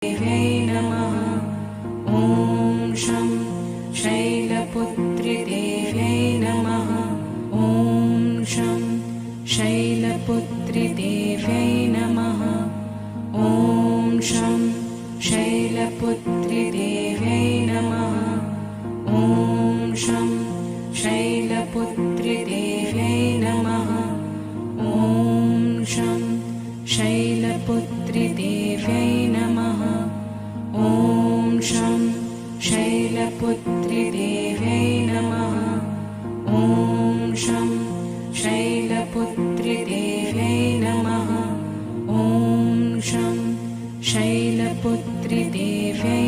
देव्यै नमः। ॐ शं शैलपुत्रिदेव्यै नमः। ॐ शं शैलपुत्रिदेव्यै नमः। ॐ शं शैलपुत्रिदेव्यै नमः। ॐ शं शैलपुत्रिदेव्यै नमः। ॐ शं शैलपुत्रिदेव्यै नमः। ॐ शं शैलपुत्रिदेव्यै नमः। ॐ शं शैलपुत्रिदेव्यै नमः। ॐ शं शैलपुत्रिदेव्यै